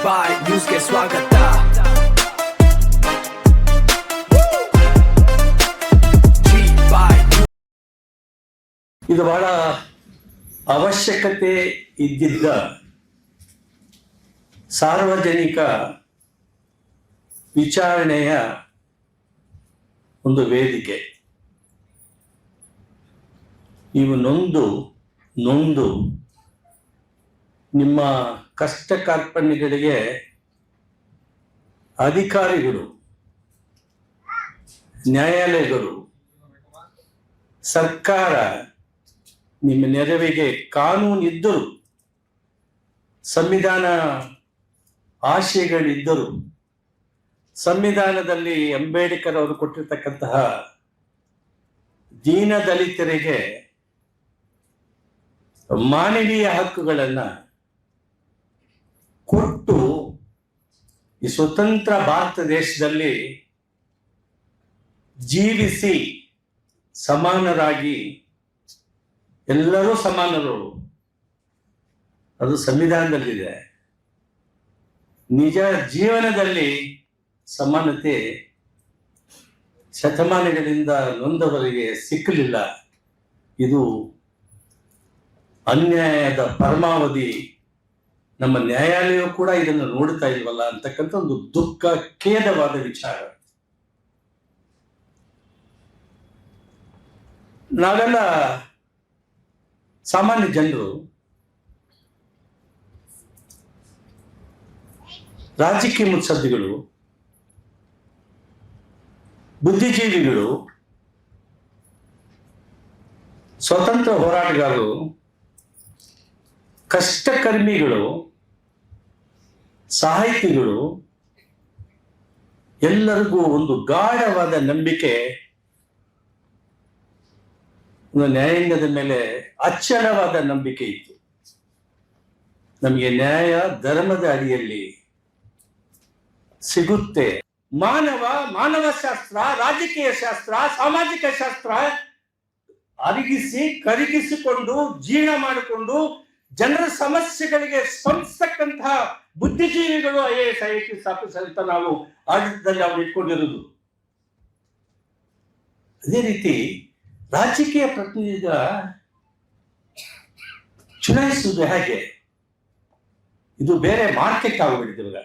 ಬಾಯ್ ನ್ಯೂಸ್ಗೆ ಸ್ವಾಗತ. ಇದು ಬಹಳ ಅವಶ್ಯಕತೆ ಇದ್ದಿದ್ದ ಸಾರ್ವಜನಿಕ ವಿಚಾರಣೆಯ ಒಂದು ವೇದಿಕೆ. ನೀವು ನೊಂದು ನಿಮ್ಮ ಕಷ್ಟ ಕಾರ್ಪಣ್ಯಗಳಿಗೆ ಅಧಿಕಾರಿಗಳು, ನ್ಯಾಯಾಲಯಗಳು, ಸರ್ಕಾರ ನಿಮ್ಮ ನೆರವಿಗೆ ಕಾನೂನಿದ್ದರು, ಸಂವಿಧಾನ ಆಶಯಗಳಿದ್ದರು, ಸಂವಿಧಾನದಲ್ಲಿ ಅಂಬೇಡ್ಕರ್ ಅವರು ಕೊಟ್ಟಿರ್ತಕ್ಕಂತಹ ದೀನ ದಲಿತರಿಗೆ ಮಾನವೀಯ ಹಕ್ಕುಗಳನ್ನು ಕೊಟ್ಟು ಈ ಸ್ವತಂತ್ರ ಭಾರತ ದೇಶದಲ್ಲಿ ಜೀವಿಸಿ ಸಮಾನರಾಗಿ ಎಲ್ಲರೂ ಸಮಾನರು, ಅದು ಸಂವಿಧಾನದಲ್ಲಿದೆ. ನಿಜ ಜೀವನದಲ್ಲಿ ಸಮಾನತೆ ಶತಮಾನಗಳಿಂದ ನೊಂದವರಿಗೆ ಸಿಕ್ಕಲಿಲ್ಲ. ಇದು ಅನ್ಯಾಯದ ಪರಮಾವಧಿ. ನಮ್ಮ ನ್ಯಾಯಾಲಯ ಕೂಡ ಇದನ್ನು ನೋಡ್ತಾ ಇಲ್ವಲ್ಲ ಅಂತಕ್ಕಂಥ ಒಂದು ದುಃಖ, ಖೇದವಾದ ವಿಚಾರ. ನಾವೆಲ್ಲ ಸಾಮಾನ್ಯ ಜನರು, ರಾಜಕೀಯ ಮುತ್ಸದ್ದಿಗಳು, ಬುದ್ಧಿಜೀವಿಗಳು, ಸ್ವತಂತ್ರ ಹೋರಾಟಗಾರರು, ಕಷ್ಟಕರ್ಮಿಗಳು, ಸಾಹಿತಿಗಳು ಎಲ್ಲರಿಗೂ ಒಂದು ಗಾಢವಾದ ನಂಬಿಕೆ, ಒಂದು ನ್ಯಾಯಾಂಗದ ಮೇಲೆ ಅಚಲವಾದ ನಂಬಿಕೆ ಇತ್ತು. ನಮಗೆ ನ್ಯಾಯ ಧರ್ಮದ ಅಡಿಯಲ್ಲಿ ಸಿಗುತ್ತೆ. ಮಾನವ ಶಾಸ್ತ್ರ, ರಾಜಕೀಯ ಶಾಸ್ತ್ರ, ಸಾಮಾಜಿಕ ಶಾಸ್ತ್ರ ಕರಗಿಸಿಕೊಂಡು ಜೀರ್ಣ ಮಾಡಿಕೊಂಡು ಜನರ ಸಮಸ್ಯೆಗಳಿಗೆ ಸ್ಪಂದಿಸತಕ್ಕಂತಹ ಬುದ್ಧಿಜೀವಿಗಳು IAS, IAS ಆಫೀಸರ್ ಅಂತ ನಾವು ಆಡಳಿತದಲ್ಲಿ ಅವ್ರು ಇಟ್ಕೊಂಡಿರೋದು. ಅದೇ ರೀತಿ ರಾಜಕೀಯ ಪ್ರತಿನಿಧಿಗ ಚುನಾಯಿಸುವುದು ಹೇಗೆ? ಇದು ಬೇರೆ ಮಾರ್ಕೆಟ್ ಆಗೋಗ್ಬಿಟ್ಟಿದೆ, ಇವಾಗ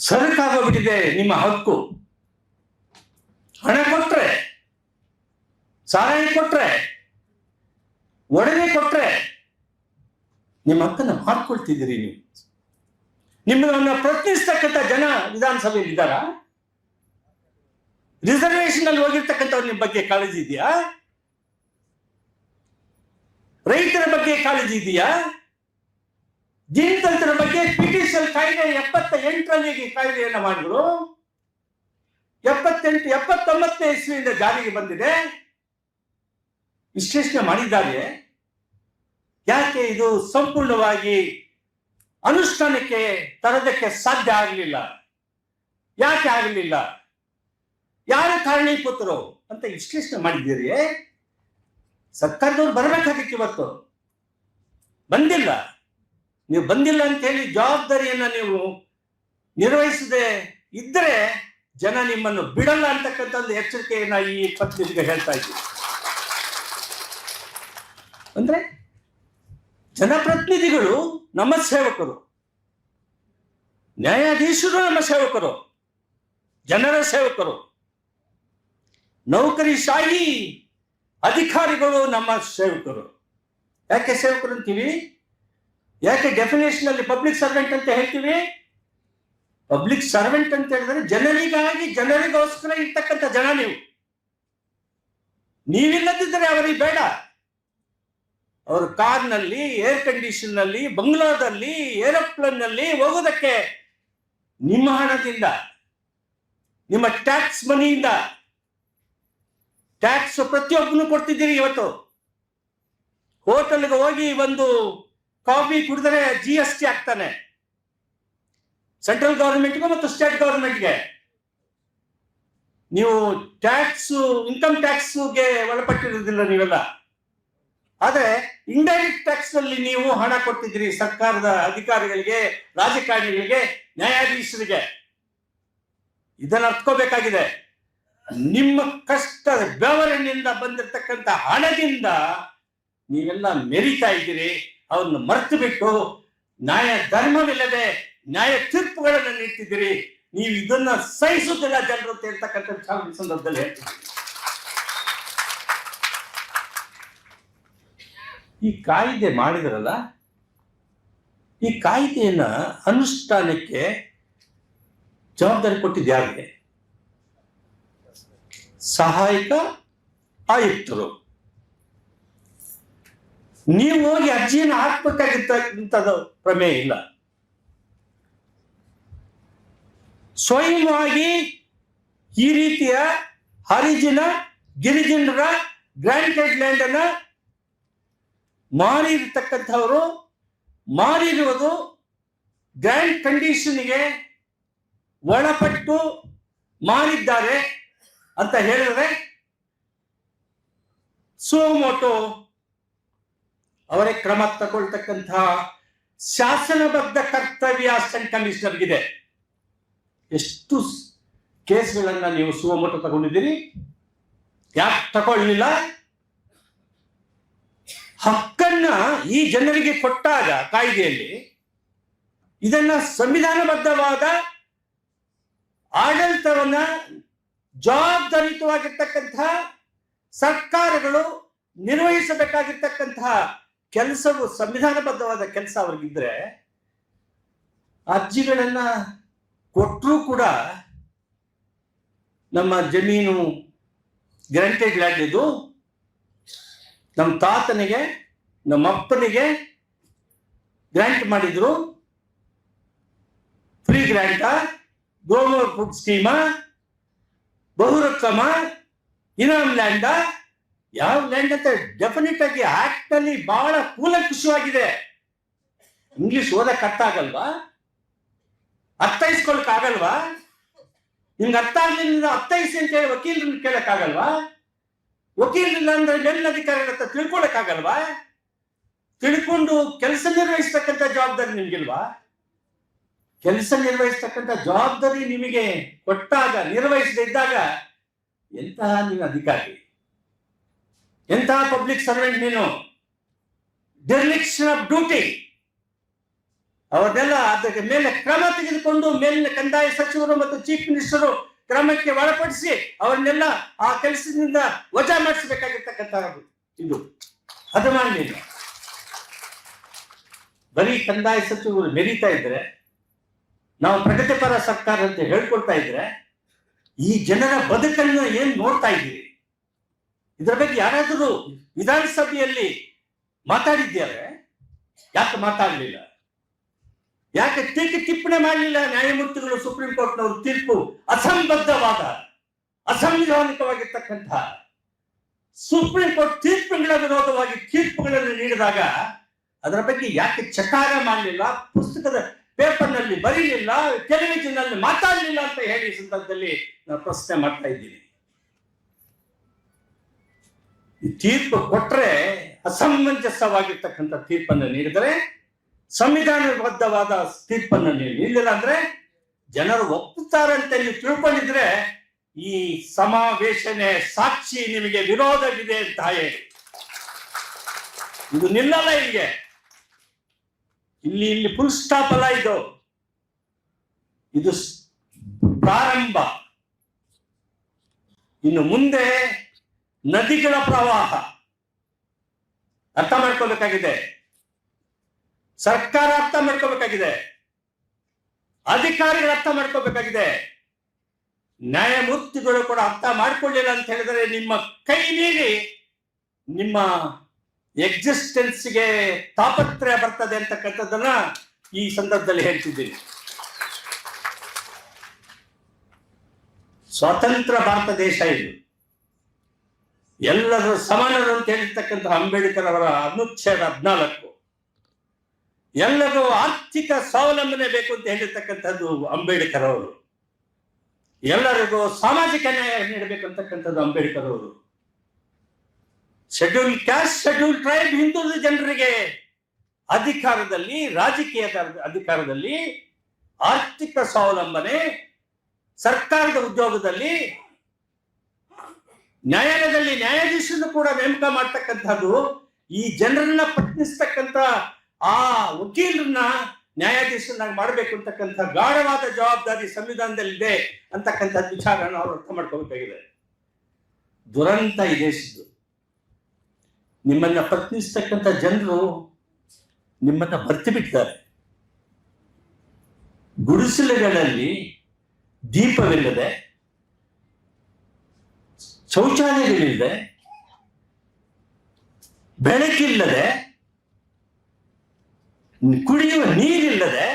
ಸರಕಾಗೋಗ್ಬಿಟ್ಟಿದೆ. ನಿಮ್ಮ ಹಕ್ಕು ಹಣ ಕೊಟ್ರೆ, ಸಾರಾಯಿ ಕೊಟ್ರೆ, ಒಡನೆ ಕೊಟ್ರೆ ನಿಮ್ಮ ಹಕ್ಕನ್ನು ಮಾಡ್ಕೊಳ್ತಿದ್ದೀರಿ. ನೀವು ನಿಮ್ಮನ್ನ ಪ್ರಶ್ನಿಸ್ತಕ್ಕಂಥ ಜನ ವಿಧಾನಸಭೆಯಲ್ಲಿ ಇದ್ದಾರ? ರಿಸರ್ವೇಶನ್ ಅಲ್ಲಿ ಹೋಗಿರ್ತಕ್ಕಂಥವ್ರು ನಿಮ್ಮ ಬಗ್ಗೆ ಕಾಳಜಿ ಇದೆಯಾ? ರೈತರ ಬಗ್ಗೆ ಕಾಳಜಿ ಇದೆಯಾ? ದೀನದಲಿತರ ಬಗ್ಗೆ ಪಿಟಿಷನ್ ಕಾಯ್ದೆ 78ರಲ್ಲಿ ಕಾಯ್ದೆಯನ್ನ ಮಾಡಿದ್ರು. 79ನೇ ಇಸ್ವಿಯಿಂದ ಜಾರಿಗೆ ಬಂದಿದೆ. ವಿಶ್ಲೇಷಣೆ ಮಾಡಿದ್ದಾರೆ. ಯಾಕೆ ಇದು ಸಂಪೂರ್ಣವಾಗಿ ಅನುಷ್ಠಾನಕ್ಕೆ ತರೋದಕ್ಕೆ ಸಾಧ್ಯ ಆಗಲಿಲ್ಲ? ಯಾಕೆ ಆಗಲಿಲ್ಲ? ಯಾರು ಕಾರಣೀಭೂತರು ಅಂತ ವಿಶ್ಲೇಷಣೆ ಮಾಡಿದ್ದೀರಿ. ಸರ್ಕಾರದವ್ರು ಬರಬೇಕಾಗಿತ್ತು, ಇವತ್ತು ಬಂದಿಲ್ಲ. ನೀವು ಬಂದಿಲ್ಲ ಅಂತ ಹೇಳಿ ಜವಾಬ್ದಾರಿಯನ್ನ ನೀವು ನಿರ್ವಹಿಸದೆ ಇದ್ರೆ ಜನ ನಿಮ್ಮನ್ನು ಬಿಡಲ್ಲ ಅಂತಕ್ಕಂಥ ಒಂದು ಎಚ್ಚರಿಕೆಯನ್ನ ಈ ಪತ್ರಿಕೆಗೆ ಹೇಳ್ತಾ ಇದ್ದೀವಿ. ಅಂದ್ರೆ ಜನಪ್ರತಿನಿಧಿಗಳು ನಮ್ಮ ಸೇವಕರು, ನ್ಯಾಯಾಧೀಶರು ನಮ್ಮ ಸೇವಕರು, ಜನರ ಸೇವಕರು, ನೌಕರಿಶಾಹಿ ಅಧಿಕಾರಿಗಳು ನಮ್ಮ ಸೇವಕರು. ಯಾಕೆ ಸೇವಕರು ಅಂತೀವಿ? ಯಾಕೆ ಡೆಫಿನೇಷನ್ ಅಲ್ಲಿ ಪಬ್ಲಿಕ್ ಸರ್ವೆಂಟ್ ಅಂತ ಹೇಳ್ತೀವಿ? ಪಬ್ಲಿಕ್ ಸರ್ವೆಂಟ್ ಅಂತ ಹೇಳಿದ್ರೆ ಜನರಿಗಾಗಿ, ಜನರಿಗೋಸ್ಕರ ಇರ್ತಕ್ಕಂಥ ಜನ. ನೀವಿಲ್ಲದಿದ್ದರೆ ಅವರಿಗೆ ಬೇಡ. ಅವರು ಕಾರ್ನಲ್ಲಿ, ಏರ್ ಕಂಡೀಷನ್ ನಲ್ಲಿ, ಬಂಗ್ಲಾದಲ್ಲಿ, ಏರೋಪ್ಲೇನ್ ನಲ್ಲಿ ಹೋಗೋದಕ್ಕೆ ನಿಮ್ಮ ಹಣದಿಂದ, ನಿಮ್ಮ ಟ್ಯಾಕ್ಸ್ ಮನಿಯಿಂದ, ಟ್ಯಾಕ್ಸ್ ಪ್ರತಿಯೊಬ್ಬನು ಕೊಡ್ತಿದ್ದೀರಿ. ಇವತ್ತು ಹೋಟೆಲ್ಗೆ ಹೋಗಿ ಒಂದು ಕಾಫಿ ಕುಡಿದ್ರೆ GST ಆಗ್ತಾನೆ, ಸೆಂಟ್ರಲ್ ಗವರ್ಮೆಂಟ್ಗೆ ಮತ್ತು ಸ್ಟೇಟ್ ಗವರ್ಮೆಂಟ್ಗೆ. ನೀವು ಟ್ಯಾಕ್ಸ್, ಇನ್ಕಮ್ ಟ್ಯಾಕ್ಸ್ಗೆ ಒಳಪಟ್ಟಿರೋದಿಲ್ಲ ನೀವೆಲ್ಲ. ಆದ್ರೆ ಇಂಡೈರೆಕ್ಟ್ ಟ್ಯಾಕ್ಸ್ ನಲ್ಲಿ ನೀವು ಹಣ ಕೊಟ್ಟಿದ್ದೀರಿ ಸರ್ಕಾರದ ಅಧಿಕಾರಿಗಳಿಗೆ, ರಾಜಕಾರಣಿಗಳಿಗೆ, ನ್ಯಾಯಾಧೀಶರಿಗೆ. ಇದನ್ನ ಅರ್ಥಕೋಬೇಕಾಗಿದೆ. ನಿಮ್ಮ ಕಷ್ಟದ ಬೆವರಿನಿಂದ ಬಂದಿರತಕ್ಕಂಥ ಹಣದಿಂದ ನೀವೆಲ್ಲ ಮೆರಿತಾ ಇದ್ದೀರಿ. ಅವನ್ನ ಮರೆತು ಬಿಟ್ಟು ನ್ಯಾಯ ಧರ್ಮವಿಲ್ಲದೆ ನ್ಯಾಯ ತೀರ್ಪುಗಳನ್ನು ನೀಡ್ತಿದ್ದೀರಿ. ನೀವು ಇದನ್ನ ಸಹಿಸುತ್ತಿಲ್ಲ ಜನರು ಅಂತ ಹೇಳ್ತಕ್ಕಂಥ ಸಂದರ್ಭದಲ್ಲಿ ಹೇಳ್ತಿದ್ದೀರಿ. ಈ ಕಾಯ್ದೆ ಮಾಡಿದ್ರಲ್ಲ, ಈ ಕಾಯ್ದೆಯನ್ನ ಅನುಷ್ಠಾನಕ್ಕೆ ಜವಾಬ್ದಾರಿ ಕೊಟ್ಟಿದ್ದು ಯಾರಿಗೆ? ಸಹಾಯಕ ಆಯುಕ್ತರು. ನೀವು ಹೋಗಿ ಅರ್ಜಿಯನ್ನು ಹಾಕ್ಬೇಕಾಗಿರ್ತಕ್ಕಂಥದ್ದು ಪ್ರಮೇಯ ಇಲ್ಲ. ಸ್ವಯಂವಾಗಿ ಈ ರೀತಿಯ ಹರಿಜನ ಗಿರಿಜನರ ಗ್ರಾಂಟೆಡ್ ಲ್ಯಾಂಡ್ ಅನ್ನ ಮಾರಿರ್ತಕ್ಕಂಥವರು, ಮಾರಿರುವುದು ಗ್ರ್ಯಾಂಡ್ ಕಂಡೀಷನ್ಗೆ ಒಳಪಟ್ಟು ಮಾರಿದ್ದಾರೆ ಅಂತ ಹೇಳಿದ್ರೆ ಸುಮೋಟೋ ಅವರೇ ಕ್ರಮ ತಗೊಳ್ತಕ್ಕಂತಹ ಶಾಸನಬದ್ಧ ಕರ್ತವ್ಯ ಅಸಿಸ್ಟೆಂಟ್ ಕಮಿಷನರ್ಗಿದೆ. ಎಷ್ಟು ಕೇಸ್ಗಳನ್ನ ನೀವು ಸುಮೋಟೋ ತಗೊಂಡಿದ್ದೀರಿ? ಯಾಕೆ ತಗೊಳ್ಳಿಲ್ಲ? ಹಕ್ಕನ್ನ ಈ ಜನರಿಗೆ ಕೊಟ್ಟಾಗ ಕಾಯ್ದೆಯಲ್ಲಿ ಇದನ್ನ ಸಂವಿಧಾನಬದ್ಧವಾದ ಆಡಳಿತವನ್ನ ಜವಾಬ್ದಾರಿಯುತವಾಗಿರ್ತಕ್ಕಂತಹ ಸರ್ಕಾರಗಳು ನಿರ್ವಹಿಸಬೇಕಾಗಿರ್ತಕ್ಕಂತಹ ಕೆಲಸವು ಸಂವಿಧಾನಬದ್ಧವಾದ ಕೆಲಸ ಅವ್ರಿಗಿದ್ರೆ ಅರ್ಜಿಗಳನ್ನ ಕೊಟ್ಟರೂ ಕೂಡ ನಮ್ಮ ಜಮೀನು ಗ್ರಾಂಟೆಡ್ ಲ್ಯಾಂಡ್ ಇದು, ನಮ್ಮ ತಾತನಿಗೆ ನಮ್ಮ ಅಪ್ಪನಿಗೆ ಗ್ರಾಂಟ್ ಮಾಡಿದ್ರು, ಫ್ರೀ ಗ್ರಾಂಟ, ಗೋಮೋರ್ ಫುಡ್ ಸ್ಕೀಮ, ಬಹುರಕ್ಕಮ, ಇನಾಮ್ ಲ್ಯಾಂಡ, ಯಾವ ಲ್ಯಾಂಡ್ ಅಂತ ಡೆಫಿನೆಟ್ ಆಗಿ ಆಕ್ಟ್ ಅಲ್ಲಿ ಬಹಳ ಕೂಲಂಕುಷವಾಗಿದೆ. ಇಂಗ್ಲಿಷ್ ಓದಕ್ ಅರ್ಥ ಆಗಲ್ವಾ? ಅರ್ಥೈಸ್ಕೊಳಕ್ ಆಗಲ್ವಾ? ನಿಮ್ಗೆ ಅರ್ಥ ಆಗ್ಲಿಲ್ಲ ಅರ್ಥೈಸಿ ಅಂತ ಹೇಳಿ ವಕೀಲರನ್ನ ಕೇಳಕ್ ಆಗಲ್ವಾ? ವಕೀಲರಿಲ್ಲ ಅಂದ್ರೆ ಮೇಲಧಿಕಾರಿಗಳ ಹತ್ರ ತಿಳ್ಕೊಳಕ್ ಆಗಲ್ವಾ? ತಿಳ್ಕೊಂಡು ಕೆಲಸ ನಿರ್ವಹಿಸ್ತಕ್ಕಂಥ ಜವಾಬ್ದಾರಿ ನಿಮ್ಗಿಲ್ವಾ? ಕೆಲಸ ನಿರ್ವಹಿಸ್ತಕ್ಕಂಥ ಜವಾಬ್ದಾರಿ ನಿಮಗೆ ಕೊಟ್ಟಾಗ ನಿರ್ವಹಿಸದೇ ಇದ್ದಾಗ ಎಂತಹ ನೀನು ಅಧಿಕಾರಿ, ಎಂತಹ ಪಬ್ಲಿಕ್ ಸರ್ವೆಂಟ್ ನೀನು? ಡಿರ್ಲಿಕ್ಷನ್ ಆಫ್ ಡ್ಯೂಟಿ. ಅವರನ್ನೆಲ್ಲ ಅದಕ್ಕೆ ಮೇಲೆ ಕ್ರಮ ತೆಗೆದುಕೊಂಡು ಮೇಲಿನ ಕಂದಾಯ ಸಚಿವರು ಮತ್ತು ಚೀಫ್ ಮಿನಿಸ್ಟರು ಕ್ರಮಕ್ಕೆ ಒಳಪಡಿಸಿ ಅವರನ್ನೆಲ್ಲ ಆ ಕೆಲಸದಿಂದ ವಜಾ ಮಾಡಿಸಬೇಕಾಗಿರ್ತಕ್ಕಂಥ ಇದು. ಅದು ಮಾಡಲಿಲ್ಲ. ಬರೀ ಕಂದಾಯ ಸಚಿವರು ಮೆರೀತಾ ಇದ್ರೆ, ನಾವು ಪ್ರಗತಿಪರ ಸರ್ಕಾರ ಅಂತ ಹೇಳ್ಕೊಳ್ತಾ ಇದ್ರೆ, ಈ ಜನರ ಬದುಕನ್ನು ಏನ್ ನೋಡ್ತಾ ಇದ್ದೀರಿ? ಇದರ ಬಗ್ಗೆ ಯಾರಾದರೂ ವಿಧಾನಸಭೆಯಲ್ಲಿ ಮಾತಾಡಿದ್ದಾರೆ? ಯಾಕೆ ಮಾತಾಡಲಿಲ್ಲ? ಯಾಕೆ ಟೀಕೆ ಟಿಪ್ಪಣಿ ಮಾಡಲಿಲ್ಲ? ನ್ಯಾಯಮೂರ್ತಿಗಳು, ಸುಪ್ರೀಂ ಕೋರ್ಟ್ನವರು ತೀರ್ಪು ಅಸಂಬದ್ಧವಾದ, ಅಸಂವಿಧಾನಿಕವಾಗಿರ್ತಕ್ಕಂಥ ಸುಪ್ರೀಂ ಕೋರ್ಟ್ ತೀರ್ಪುಗಳ ವಿರೋಧವಾಗಿ ತೀರ್ಪುಗಳನ್ನು ನೀಡಿದಾಗ ಅದರ ಬಗ್ಗೆ ಯಾಕೆ ಚಕಾರ ಮಾಡಲಿಲ್ಲ? ಪುಸ್ತಕದ ಪೇಪರ್ನಲ್ಲಿ ಬರೀಲಿಲ್ಲ, ಟೆಲಿವಿಷನ್ ನಲ್ಲಿ ಮಾತಾಡಲಿಲ್ಲ ಅಂತ ಹೇಳಿ ಸಂದರ್ಭದಲ್ಲಿ ನಾನು ಪ್ರಶ್ನೆ ಮಾಡ್ತಾ ಇದ್ದೀನಿ. ಈ ತೀರ್ಪು ಕೊಟ್ರೆ, ಅಸಮಂಜಸವಾಗಿರ್ತಕ್ಕಂಥ ತೀರ್ಪನ್ನು ನೀಡಿದರೆ, ಸಂವಿಧಾನಬದ್ಧವಾದ ತೀರ್ಪನ್ನು ನೀಡಲಿಲ್ಲ ಅಂದ್ರೆ ಜನರು ಒಪ್ಪುತ್ತಾರೆ ಅಂತ ನೀವು ತಿಳ್ಕೊಂಡಿದ್ರೆ ಈ ಸಮಾವೇಶನೆ ಸಾಕ್ಷಿ ನಿಮಗೆ ವಿರೋಧವಿದೆ ಅಂತ ಹೇಳಿ. ಇದು ನಿಲ್ಲಲ್ಲ. ಇಲ್ಲಿ ಫುಲ್ ಸ್ಟಾಪ್ ಅಲ್ಲ. ಇದು ಪ್ರಾರಂಭ. ಇನ್ನು ಮುಂದೆ ನದಿಗಳ ಪ್ರವಾಹ. ಅರ್ಥ ಮಾಡ್ಕೋಬೇಕಾಗಿದೆ. ಸರ್ಕಾರ ಅರ್ಥ ಮಾಡ್ಕೋಬೇಕಾಗಿದೆ. ಅಧಿಕಾರಿಗಳು ಅರ್ಥ ಮಾಡ್ಕೋಬೇಕಾಗಿದೆ. ನ್ಯಾಯಮೂರ್ತಿಗಳು ಕೂಡ ಅರ್ಥ ಮಾಡ್ಕೊಳ್ಳಿಲ್ಲ ಅಂತ ಹೇಳಿದರೆ ನಿಮ್ಮ ಕೈ ಮೀರಿ ನಿಮ್ಮ ಎಕ್ಸಿಸ್ಟೆನ್ಸ್ಗೆ ತಾಪತ್ರಯ ಬರ್ತದೆ ಅಂತಕ್ಕಂಥದ್ದನ್ನ ಈ ಸಂದರ್ಭದಲ್ಲಿ ಹೇಳ್ತಿದ್ದೀನಿ. ಸ್ವತಂತ್ರ ಭಾರತ ದೇಶ ಇದು. ಎಲ್ಲರೂ ಸಮಾನರು ಅಂತ ಹೇಳಿರ್ತಕ್ಕಂಥ ಅಂಬೇಡ್ಕರ್ ಅವರ ಅನುಚ್ಛೇದ 14. ಎಲ್ಲರೂ ಆರ್ಥಿಕ ಸ್ವಾವಲಂಬನೆ ಬೇಕು ಅಂತ ಹೇಳಿರ್ತಕ್ಕಂಥದ್ದು ಅಂಬೇಡ್ಕರ್ ಅವರು. ಎಲ್ಲರಿಗೂ ಸಾಮಾಜಿಕ ನ್ಯಾಯ ನೀಡಬೇಕು ಅಂತಕ್ಕಂಥದ್ದು ಅಂಬೇಡ್ಕರ್ ಅವರು. ಶೆಡ್ಯೂಲ್ ಕ್ಯಾಸ್ಟ್, ಶೆಡ್ಯೂಲ್ ಟ್ರೈಬ್, ಹಿಂದುಳಿದ ಜನರಿಗೆ ಅಧಿಕಾರದಲ್ಲಿ, ರಾಜಕೀಯ ಅಧಿಕಾರದಲ್ಲಿ, ಆರ್ಥಿಕ ಸ್ವಾವಲಂಬನೆ, ಸರ್ಕಾರದ ಉದ್ಯೋಗದಲ್ಲಿ, ನ್ಯಾಯಾಲಯದಲ್ಲಿ ನ್ಯಾಯಾಧೀಶರನ್ನು ಕೂಡ ನೇಮಕ ಮಾಡ್ತಕ್ಕಂಥದ್ದು, ಈ ಜನರನ್ನ ಪ್ರಶ್ನಿಸ್ತಕ್ಕಂಥ ಆ ವಕೀಲರನ್ನ ನ್ಯಾಯಾಧೀಶರನ್ನಾಗಿ ಮಾಡಬೇಕು ಅಂತಕ್ಕಂಥ ಗಾಢವಾದ ಜವಾಬ್ದಾರಿ ಸಂವಿಧಾನದಲ್ಲಿದೆ ಅಂತಕ್ಕಂಥ ವಿಚಾರನ ಅವ್ರು ಅರ್ಥ ಮಾಡ್ಕೋಬೇಕಾಗಿದೆ. ದುರಂತ ಈ ದೇಶದ್ದು. ನಿಮ್ಮನ್ನ ಪ್ರಶ್ನಿಸ್ತಕ್ಕಂಥ ಜನರು ನಿಮ್ಮನ್ನ ಬರ್ತಿ ಬಿಡ್ತಾರೆ. ಗುಡಿಸಲುಗಳಲ್ಲಿ ದೀಪವಿಲ್ಲದೆ, ಶೌಚಾಲಯಗಳಿಲ್ಲದೆ, ಬೆಳಕಿಲ್ಲದೆ, ಕುಡಿಯುವ ನೀರಿಲ್ಲದೆ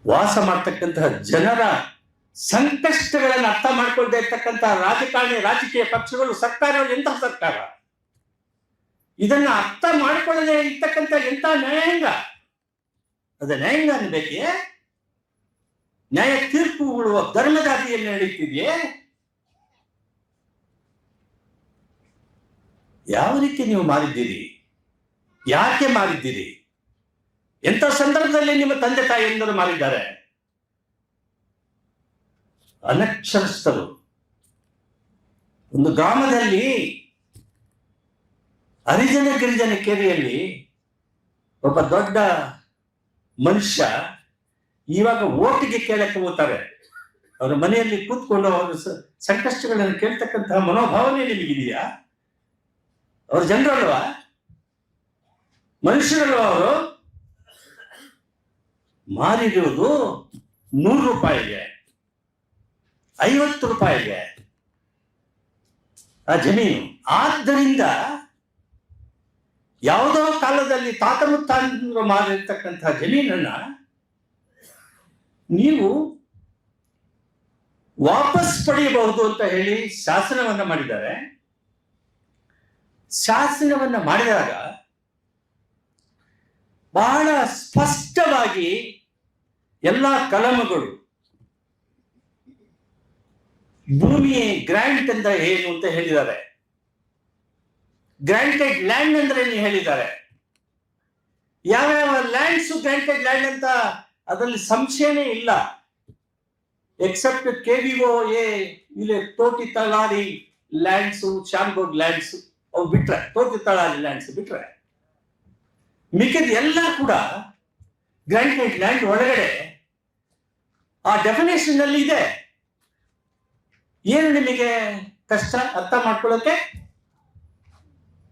ವಾಸ ಮಾಡ್ತಕ್ಕಂತಹ ಜನರ ಸಂಕಷ್ಟಗಳನ್ನು ಅರ್ಥ ಮಾಡ್ಕೊಳ್ತಾ ಇರ್ತಕ್ಕಂಥ ರಾಜಕಾರಣಿ, ರಾಜಕೀಯ ಪಕ್ಷಗಳು, ಸರ್ಕಾರಗಳು ಎಂತಹ ಸರ್ಕಾರ? ಇದನ್ನ ಅರ್ಥ ಮಾಡಿಕೊಳ್ಳದೆ ಇರ್ತಕ್ಕಂಥ ಎಂತ ನ್ಯಾಯಾಂಗ? ಅದ ನ್ಯಾಯಾಂಗ ಅನ್ಬೇಕೆ? ನ್ಯಾಯ ತೀರ್ಪುಗಳು ಧರ್ಮದಾದಿಯಲ್ಲಿ ನಡೀತಿದೆಯೇ? ಯಾವ ರೀತಿ ನೀವು ಮಾರಿದ್ದೀರಿ? ಯಾಕೆ ಮಾರಿದ್ದೀರಿ? ಎಂಥ ಸಂದರ್ಭದಲ್ಲಿ ನಿಮ್ಮ ತಂದೆ ತಾಯಿಯಂದರು ಮಾರಿದ್ದಾರೆ? ಅನಕ್ಷರಸ್ಥರು. ಒಂದು ಗ್ರಾಮದಲ್ಲಿ ಹರಿಜನ ಗಿರಿಜನ ಕೇರಿಯಲ್ಲಿ ಒಬ್ಬ ದೊಡ್ಡ ಮನುಷ್ಯ ಇವಾಗ ಓಟಿಗೆ ಕೇಳಕ್ಕೆ ಹೋಗ್ತಾರೆ. ಅವರ ಮನೆಯಲ್ಲಿ ಕೂತ್ಕೊಂಡು ಅವರ ಸಂಕಷ್ಟಗಳನ್ನು ಕೇಳ್ತಕ್ಕಂತಹ ಮನೋಭಾವನೆ ನಿಮಗಿದೆಯಾ? ಅವ್ರ ಜನರಲ್ವಾ? ಮನುಷ್ಯರಲ್ವಾ? ಅವರು ಮಾರಿರುವುದು 100 ರೂಪಾಯಿಗೆ, 50 ರೂಪಾಯಿಗೆ ಆ ಜಮೀನು. ಆದ್ದರಿಂದ ಯಾವುದೋ ಕಾಲದಲ್ಲಿ ತಾತ ಮುತ್ತಾಂದ್ರು ಮಾರಿರ್ತಕ್ಕಂತಹ ಜಮೀನನ್ನ ನೀವು ವಾಪಸ್ ಪಡೆಯಬಹುದು ಅಂತ ಹೇಳಿ ಶಾಸನವನ್ನ ಮಾಡಿದ್ದಾರೆ. ಶಾಸನವನ್ನ ಮಾಡಿದಾಗ ಬಹಳ ಸ್ಪಷ್ಟವಾಗಿ ಎಲ್ಲ ಕಲಮಗಳು ಭೂಮಿ ಗ್ರಾಂಟ್ ಅಂದ್ರೆ ಏನು ಅಂತ ಹೇಳಿದ್ದಾರೆ. ಗ್ರಾಂಟೆಡ್ ಲ್ಯಾಂಡ್ ಅಂದ್ರೆ ಏನು ಹೇಳಿದ್ದಾರೆ. ಯಾವ್ಯಾವ ಲ್ಯಾಂಡ್ಸ್ ಗ್ರಾಂಟೆಡ್ ಲ್ಯಾಂಡ್ ಅಂತ ಅದರಲ್ಲಿ ಸಂಶಯನೇ ಇಲ್ಲ. ಎಕ್ಸೆಪ್ಟ್ KVOA ಇಲ್ಲಿ ತೋಟಿ ತಳಾರಿ ಲ್ಯಾಂಡ್ಸ್, ಶಾನ್ಬೋರ್ಡ್ ಲ್ಯಾಂಡ್ಸ್ ಅವು ಬಿಟ್ರೆ, ತೋಟಿ ತಳಾರಿ ಲ್ಯಾಂಡ್ಸ್ ಬಿಟ್ರೆ ಮಿಕ್ಕಿದ ಎಲ್ಲ ಕೂಡ ಗ್ರಾಂಟೆಡ್ ಲ್ಯಾಂಡ್ ಒಳಗಡೆ ಆ ಡೆಫಿನೇಷನ್ ಅಲ್ಲಿ ಇದೆ. ಏನು ನಿಮಗೆ ಕಷ್ಟ ಅರ್ಥ ಮಾಡ್ಕೊಳ್ಳೋಕೆ?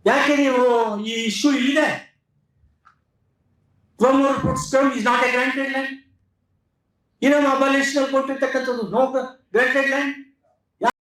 ಯಾಕೆ ನೀವು ಈ ಇಶ್ಯೂ ಇದೆ? Clomore Footstone is not a granted land. Abolition ಕೊಟ್ಟಿರ್ತಕ್ಕಂಥದ್ದು ನೋ ಗ್ರಾಂಟೆಡ್ ಲ್ಯಾಂಡ್.